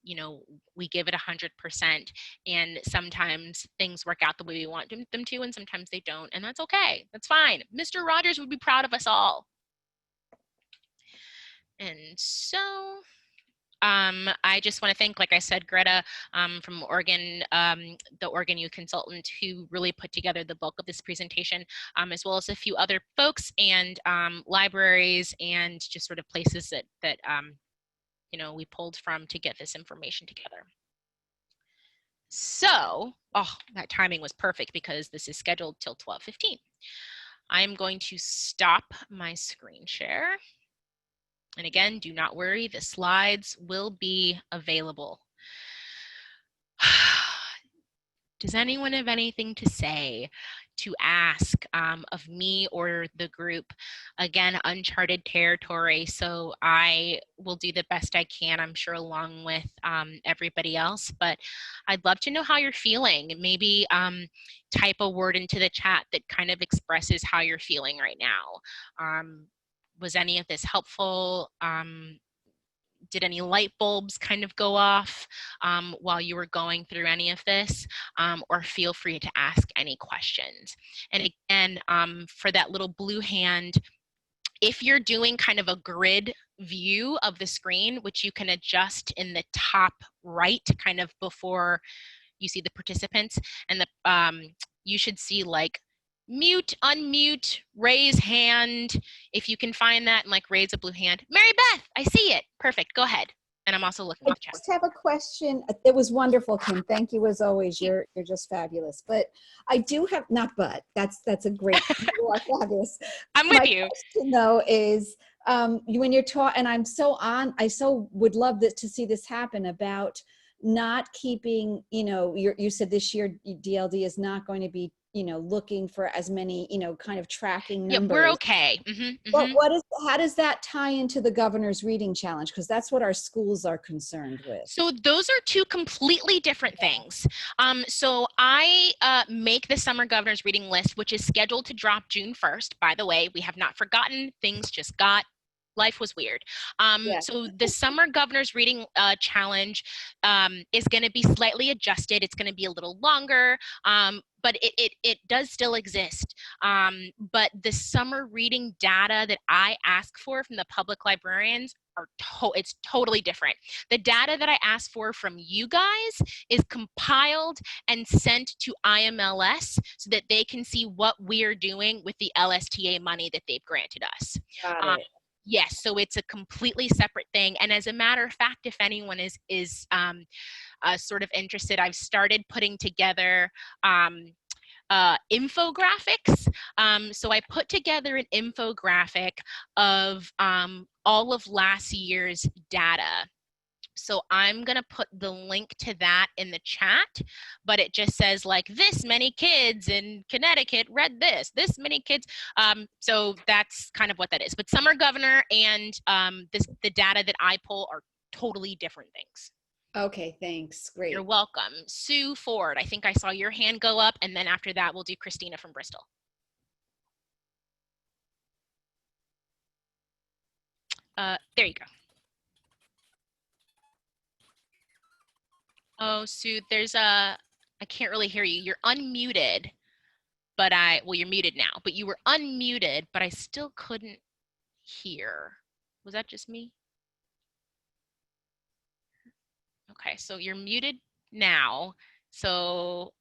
You know, we give it 100%, and sometimes things work out the way we want them to, and sometimes they don't, and that's okay. That's fine. Mr. Rogers would be proud of us all. And so I just want to thank, like I said, Greta from Oregon, the Oregon Youth Consultant, who really put together the bulk of this presentation, as well as a few other folks and libraries and just sort of places that you know, we pulled from to get this information together. So, oh, that timing was perfect because this is scheduled till 12:15. I'm going to stop my screen share. And again, do not worry, the slides will be available. Does anyone have anything to say, to ask of me or the group? Again, uncharted territory, so I will do the best I can, I'm sure, along with everybody else, but I'd love to know how you're feeling. Maybe type a word into the chat that kind of expresses how you're feeling right now. Was any of this helpful? Did any light bulbs kind of go off while you were going through any of this? Or feel free to ask any questions. And again, for that little blue hand, if you're doing kind of a grid view of the screen, which you can adjust in the top right, kind of before you see the participants, and you should see like mute, unmute, raise hand. If you can find that and like raise a blue hand. Mary Beth, I see it. Perfect. Go ahead. And I'm also looking I at the chat. just have a question. It was wonderful, Kim. Thank you as always. You're just fabulous. But I do have that's a great. You are fabulous. I'm with you. My question though is, when you're taught, and I so would love to see this happen about not keeping, you said this year DLD is not going to be, looking for as many, kind of tracking Yeah, numbers. we're okay. How does that tie into the governor's reading challenge? Because that's what our schools are concerned with. So those are two completely different things. So I make the summer governor's reading list, which is scheduled to drop June 1st. By the way, we have not forgotten. Things just life was weird. So the summer governor's reading challenge is going to be slightly adjusted. It's going to be a little longer, but it does still exist. But the summer reading data that I ask for from the public librarians it's totally different. The data that I ask for from you guys is compiled and sent to IMLS so that they can see what we're doing with the LSTA money that they've granted us. Got it. Yes, so it's a completely separate thing. And as a matter of fact, if anyone is sort of interested, I've started putting together infographics. So I put together an infographic of all of last year's data. So I'm going to put the link to that in the chat, but it just says like this many kids in Connecticut read this many kids. So that's kind of what that is. But summer governor and the data that I pull are totally different things. Okay, thanks. Great. You're welcome. Sue Ford, I think I saw your hand go up, and then after that, we'll do Christina from Bristol. There you go. Oh, Sue, I can't really hear you. You're unmuted, but you're muted now, but you were unmuted, but I still couldn't hear. Was that just me? Okay, so you're muted now. So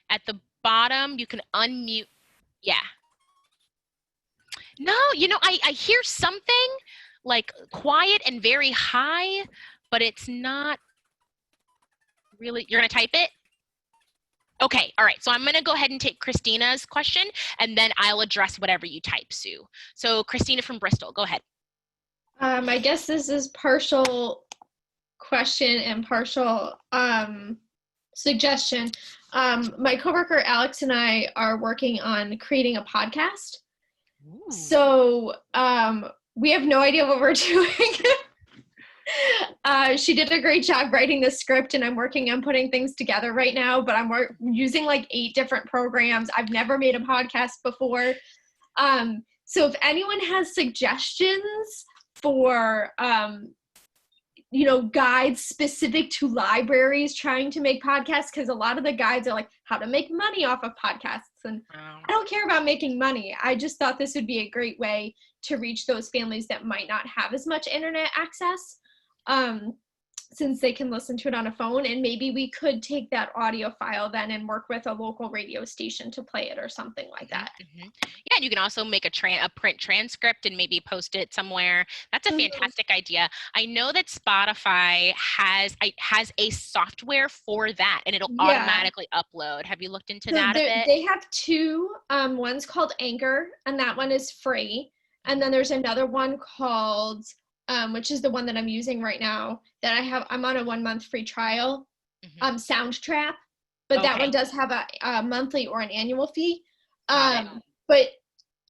at the bottom, you can unmute. Yeah. No, I hear something like quiet and very high, but it's not really. You're going to type it? Okay, all right. So I'm going to go ahead and take Christina's question, and then I'll address whatever you type, Sue. So Christina from Bristol, go ahead. I guess this is partial question and partial suggestion. My coworker Alex and I are working on creating a podcast. Ooh. So we have no idea what we're doing. She did a great job writing the script, and I'm working on putting things together right now, but I'm using like 8 different programs. I've never made a podcast before. So if anyone has suggestions for guides specific to libraries trying to make podcasts, because a lot of the guides are like how to make money off of podcasts, and I don't care about making money. I just thought this would be a great way to reach those families that might not have as much internet access, since they can listen to it on a phone, and maybe we could take that audio file then and work with a local radio station to play it or something like that. Mm-hmm. Yeah, and you can also make a print transcript and maybe post it somewhere. That's a fantastic idea. I know that Spotify has a software for that, and it'll automatically upload. Have you looked into that a bit? They have 2. One's called Anchor, and that one is free. And then there's another one called which is the one that I'm using right now, that I'm on a 1-month free trial, Soundtrap, but that one does have a monthly or an annual fee. But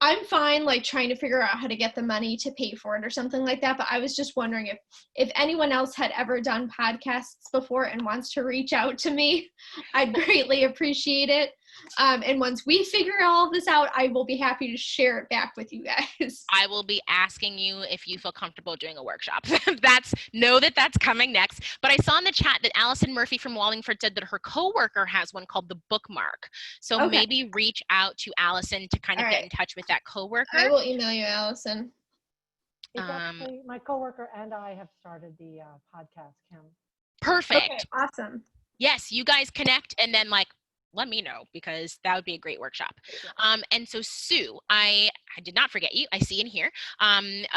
I'm fine like trying to figure out how to get the money to pay for it or something like that. But I was just wondering if anyone else had ever done podcasts before and wants to reach out to me, I'd greatly appreciate it. And once we figure all of this out, I will be happy to share it back with you guys. I will be asking you if you feel comfortable doing a workshop. That's coming next. But I saw in the chat that Allison Murphy from Wallingford said that her coworker has one called the Bookmark. So maybe reach out to Allison to kind of get in touch with that coworker. I will email you, Allison. Actually, my coworker and I have started the podcast, Kim. Perfect. Okay, awesome. Yes, you guys connect, and then like let me know, because that would be a great workshop. And so Sue, I did not forget you. I see in here.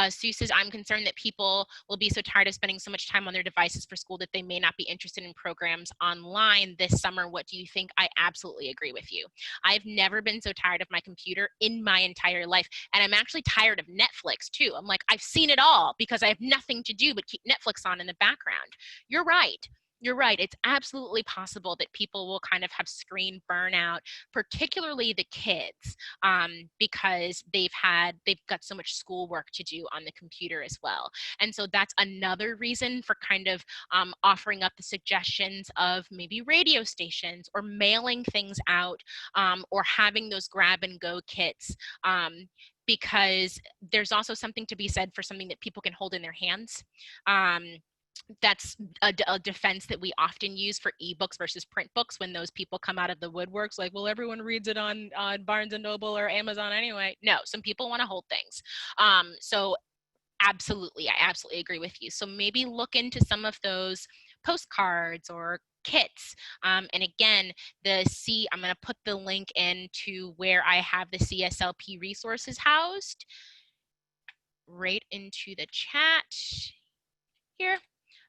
Sue says, I'm concerned that people will be so tired of spending so much time on their devices for school that they may not be interested in programs online this summer. What do you think? I absolutely agree with you. I've never been so tired of my computer in my entire life. And I'm actually tired of Netflix too. I'm like, I've seen it all because I have nothing to do but keep Netflix on in the background. You're right. You're right. It's absolutely possible that people will kind of have screen burnout, particularly the kids, because they've got so much schoolwork to do on the computer as well. And so that's another reason for kind of offering up the suggestions of maybe radio stations or mailing things out, or having those grab and go kits. Because there's also something to be said for something that people can hold in their hands. That's a defense that we often use for ebooks versus print books when those people come out of the woodworks like, well, everyone reads it on Barnes and Noble or Amazon anyway. No, some people want to hold things. So absolutely, I absolutely agree with you. So maybe look into some of those postcards or kits. And again, I'm going to put the link into where I have the CSLP resources housed right into the chat here.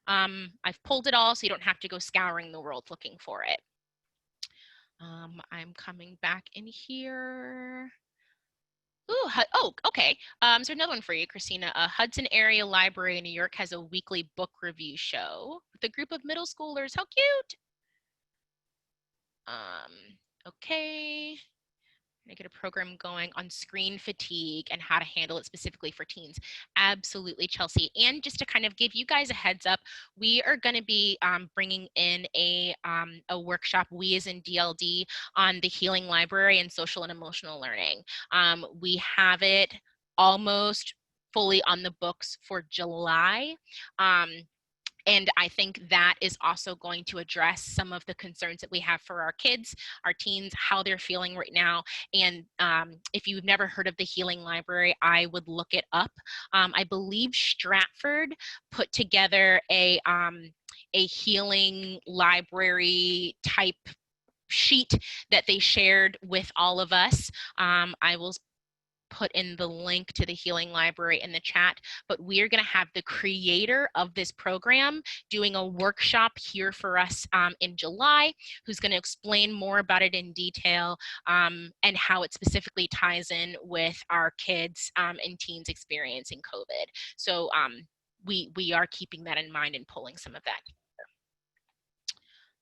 I've pulled it all so you don't have to go scouring the world looking for it. I'm coming back in here. Ooh, oh, okay. So another one for you, Christina. Hudson Area Library in New York has a weekly book review show with a group of middle schoolers. How cute. Okay. Gonna get a program going on screen fatigue and how to handle it specifically for teens. Absolutely, Chelsea. And just to kind of give you guys a heads up, we are going to be bringing in a workshop, we as in DLD, on the healing library and social and emotional learning. We have it almost fully on the books for July. And I think that is also going to address some of the concerns that we have for our kids, our teens, how they're feeling right now. And if you've never heard of the Healing Library, I would look it up. I believe Stratford put together a healing library type sheet that they shared with all of us. I will put in the link to the Healing Library in the chat, but we are going to have the creator of this program doing a workshop here for us in July, who's going to explain more about it in detail, and how it specifically ties in with our kids and teens experiencing COVID. So we are keeping that in mind and pulling some of that.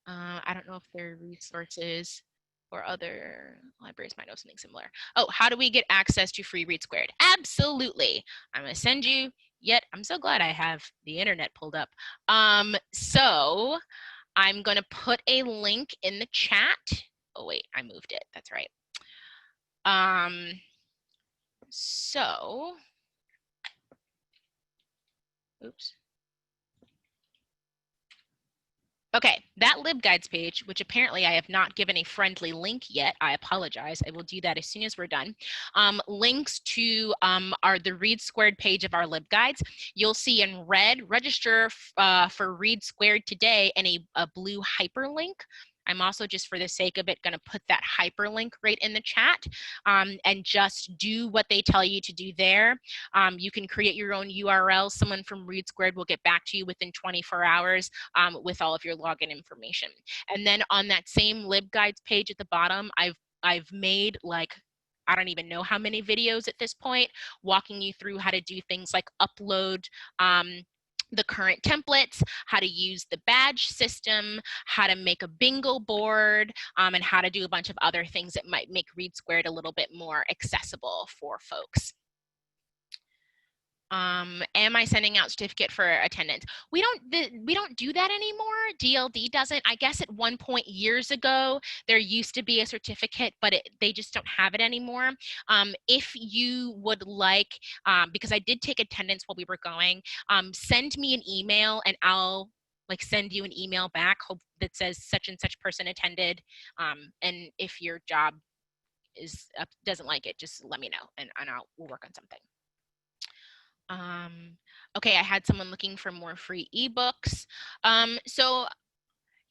I don't know if there are resources or other libraries might know something similar. Oh, how do we get access to free Read Squared? Absolutely. I'm going to send you, I'm so glad I have the internet pulled up. So I'm going to put a link in the chat. Oh, wait, I moved it. That's right. So, oops. Okay, that LibGuides page, which apparently I have not given a friendly link yet, I apologize. I will do that as soon as we're done. Links to the Read Squared page of our LibGuides. You'll see in red, register for Read Squared today, and a blue hyperlink. I'm also, just for the sake of it, going to put that hyperlink right in the chat, and just do what they tell you to do there. You can create your own URL. Someone from Read Squared will get back to you within 24 hours with all of your login information. And then on that same LibGuides page at the bottom, I've made like, I don't even know how many videos at this point, walking you through how to do things like upload the current templates, how to use the badge system, how to make a bingo board, and how to do a bunch of other things that might make Read Squared a little bit more accessible for folks. Am I sending out certificate for attendance? We don't do that anymore. DLD doesn't. I guess at one point years ago, there used to be a certificate, but they just don't have it anymore. If you would like, because I did take attendance while we were going, send me an email and I'll send you an email back that says such and such person attended. And if your job doesn't like it, just let me know and we'll work on something. Okay, I had someone looking for more free ebooks. So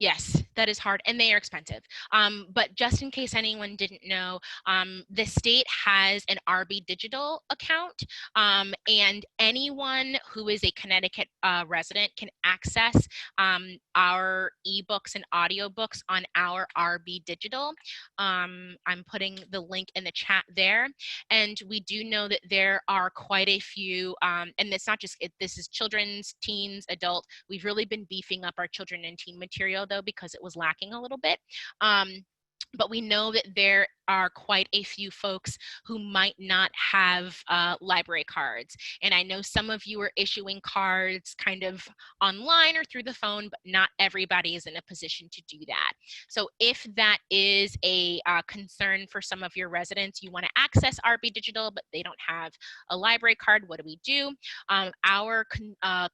Yes, that is hard, and they are expensive. But just in case anyone didn't know, the state has an RB Digital account, and anyone who is a Connecticut resident can access our ebooks and audiobooks on our RB Digital. I'm putting the link in the chat there, and we do know that there are quite a few, and it's not just, this is children's, teens, adult. We've really been beefing up our children and teen material though, because it was lacking a little bit. But we know that there are quite a few folks who might not have library cards. And I know some of you are issuing cards kind of online or through the phone, but not everybody is in a position to do that. So if that is a concern for some of your residents, you want to access RB Digital, but they don't have a library card, what do we do? Our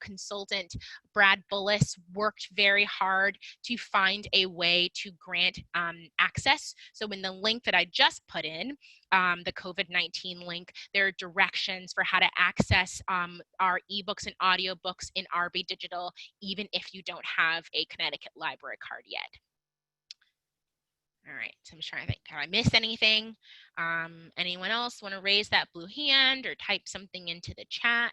consultant, Brad Bullis, worked very hard to find a way to grant access. So in the link that I just put in, the COVID-19 link, there are directions for how to access our ebooks and audiobooks in RB Digital, even if you don't have a Connecticut library card yet. All right, so I'm just trying to think, have I missed anything? Anyone else want to raise that blue hand or type something into the chat?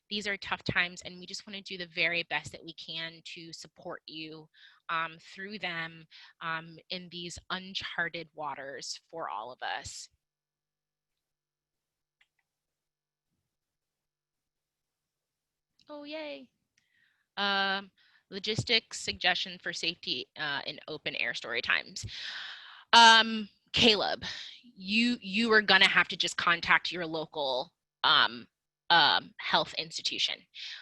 These are tough times, and we just want to do the very best that we can to support you through them in these uncharted waters for all of us. Oh, yay. Logistics suggestion for safety in open air story times. Caleb, you are gonna have to just contact your local health institution.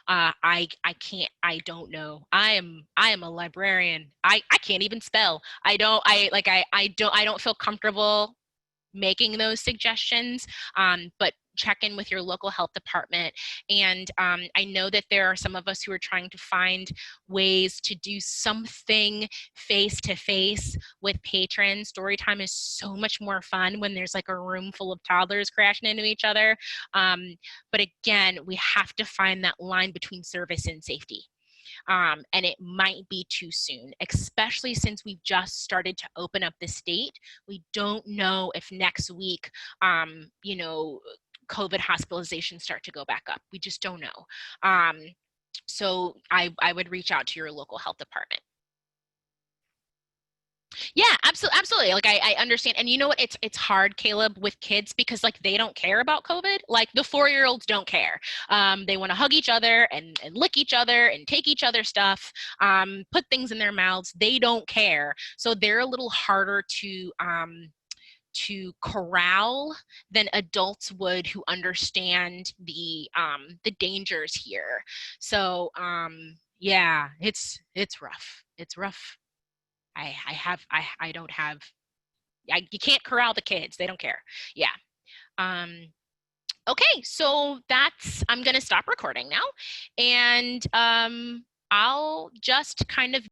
I can't, I don't know. I am a librarian. I can't even spell. I don't feel comfortable making those suggestions, but check in with your local health department. And I know that there are some of us who are trying to find ways to do something face-to-face with patrons. Storytime is so much more fun when there's like a room full of toddlers crashing into each other. But again, we have to find that line between service and safety. And it might be too soon, especially since we've just started to open up the state. We don't know if next week, you know, COVID hospitalizations start to go back up. We just don't know. So I would reach out to your local health department. Yeah, absolutely. Like I understand. And you know what? It's hard, Caleb, with kids because like they don't care about COVID. Like the 4-year-olds don't care. They want to hug each other and lick each other and take each other's stuff, put things in their mouths. They don't care. So they're a little harder to corral than adults would who understand the dangers here. So yeah, it's rough. It's rough. I don't have, you can't corral the kids. They don't care. Yeah. Okay, so I'm going to stop recording now. And I'll just kind of